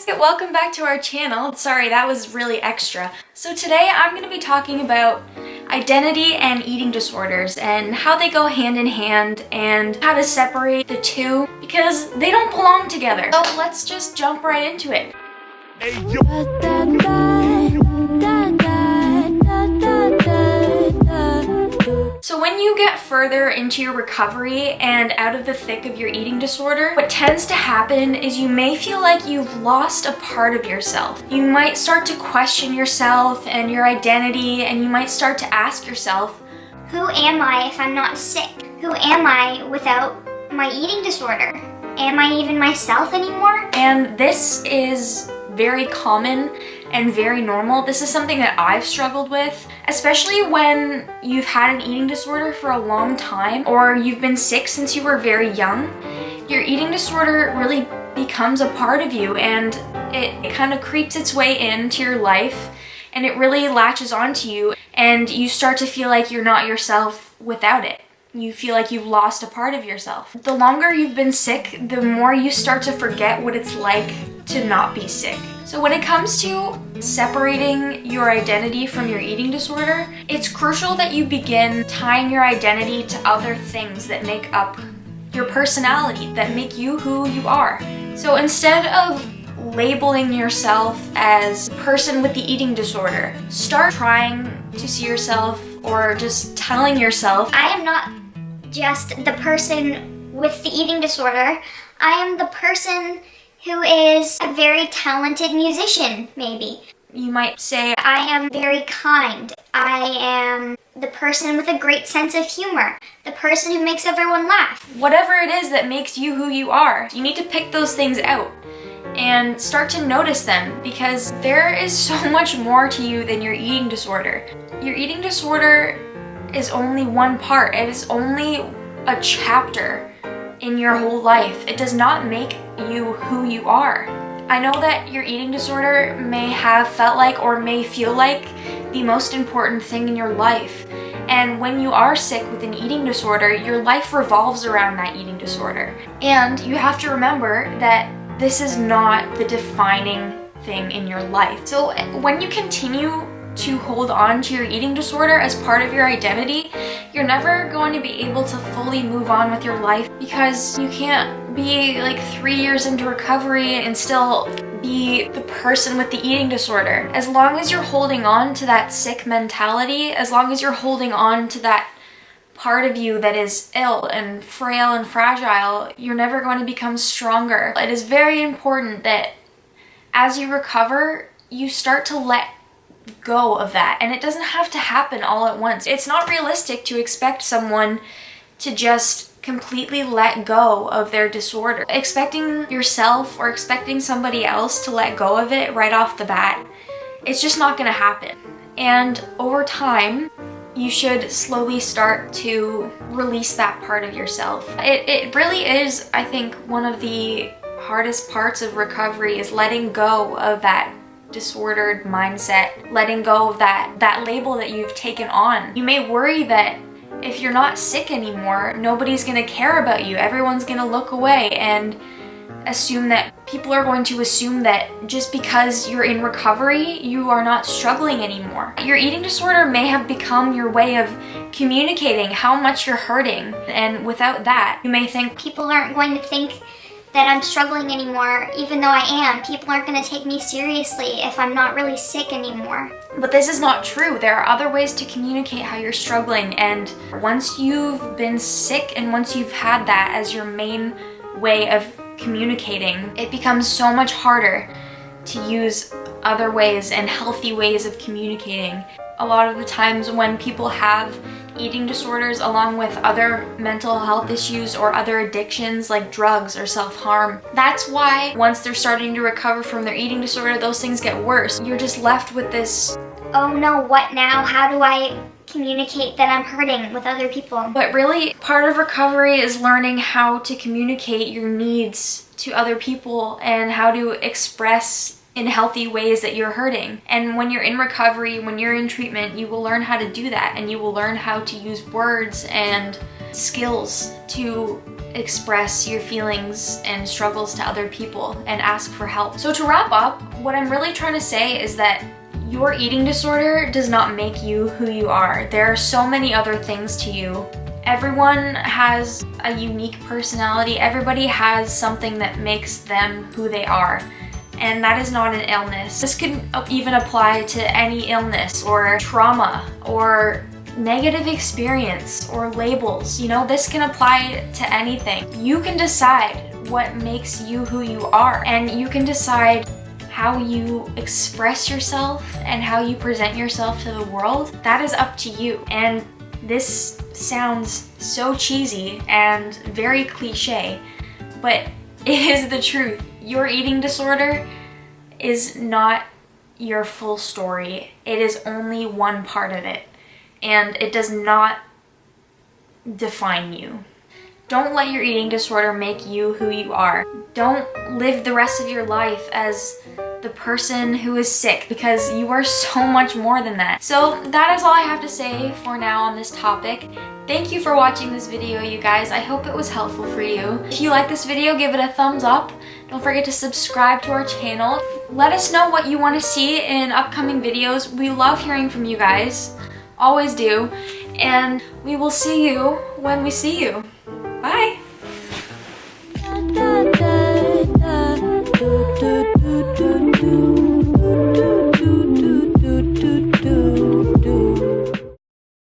guys! Welcome back to our channel. Sorry, that was really extra. So today I'm going to be talking about identity and eating disorders and how they go hand in hand and how to separate the two because they don't belong together. So let's just jump right into it. So when you get further into your recovery and out of the thick of your eating disorder, what tends to happen is you may feel like you've lost a part of yourself. You might start to question yourself and your identity, and you might start to ask yourself, who am I if I'm not sick? Who am I without my eating disorder? Am I even myself anymore? And this is very common and very normal. This is something that I've struggled with, especially when you've had an eating disorder for a long time or you've been sick since you were very young. Your eating disorder really becomes a part of you, and it kind of creeps its way into your life, and it really latches onto you, and you start to feel like you're not yourself without it. You feel like you've lost a part of yourself. The longer you've been sick, the more you start to forget what it's like to not be sick. So when it comes to separating your identity from your eating disorder, it's crucial that you begin tying your identity to other things that make up your personality, that make you who you are. So instead of labeling yourself as a person with the eating disorder, start trying to see yourself, or just telling yourself, I am not just the person with the eating disorder. I am the person who is a very talented musician, maybe. You might say, I am very kind. I am the person with a great sense of humor. The person who makes everyone laugh. Whatever it is that makes you who you are, you need to pick those things out and start to notice them, because there is so much more to you than your eating disorder. Your eating disorder is only one part. It is only a chapter in your whole life. It does not make you who you are. I know that your eating disorder may have felt like or may feel like the most important thing in your life. And when you are sick with an eating disorder, your life revolves around that eating disorder. And you have to remember that this is not the defining thing in your life. So when you continue to hold on to your eating disorder as part of your identity, you're never going to be able to fully move on with your life, because you can't be like 3 years into recovery and still be the person with the eating disorder. As long as you're holding on to that sick mentality, as long as you're holding on to that part of you that is ill and frail and fragile, you're never going to become stronger. It is very important that as you recover, you start to let go of that, and it doesn't have to happen all at once. It's not realistic to expect someone to just completely let go of their disorder. Expecting yourself or expecting somebody else to let go of it right off the bat, it's just not going to happen. And over time, you should slowly start to release that part of yourself. It really is, I think, one of the hardest parts of recovery is letting go of that disordered mindset, letting go of that label that you've taken on. You may worry that if you're not sick anymore, nobody's gonna care about you. Everyone's gonna look away and assume that people are going to assume that just because you're in recovery, you are not struggling anymore. Your eating disorder may have become your way of communicating how much you're hurting, and without that, you may think people aren't going to think that I'm struggling anymore, even though I am. People aren't going to take me seriously if I'm not really sick anymore. But this is not true. There are other ways to communicate how you're struggling, and once you've been sick and once you've had that as your main way of communicating, it becomes so much harder to use other ways and healthy ways of communicating. A lot of the times when people have eating disorders along with other mental health issues or other addictions like drugs or self-harm, that's why once they're starting to recover from their eating disorder, those things get worse. You're just left with this, oh no, what now? How do I communicate that I'm hurting with other people? But really, part of recovery is learning how to communicate your needs to other people and how to express in healthy ways that you're hurting. And when you're in recovery, when you're in treatment, you will learn how to do that, and you will learn how to use words and skills to express your feelings and struggles to other people and ask for help. So to wrap up, what I'm really trying to say is that your eating disorder does not make you who you are. There are so many other things to you. Everyone has a unique personality. Everybody has something that makes them who they are. And that is not an illness. This could even apply to any illness or trauma or negative experience or labels. You know, this can apply to anything. You can decide what makes you who you are, and you can decide how you express yourself and how you present yourself to the world. That is up to you. And this sounds so cheesy and very cliche, but it is the truth. Your eating disorder is not your full story. It is only one part of it, and it does not define you. Don't let your eating disorder make you who you are. Don't live the rest of your life as the person who is sick, because you are so much more than that. So that is all I have to say for now on this topic. Thank you for watching this video, you guys. I hope it was helpful for you. If you like this video, give it a thumbs up. Don't forget to subscribe to our channel. Let us know what you want to see in upcoming videos. We love hearing from you guys. Always do. And we will see you when we see you. Bye! Do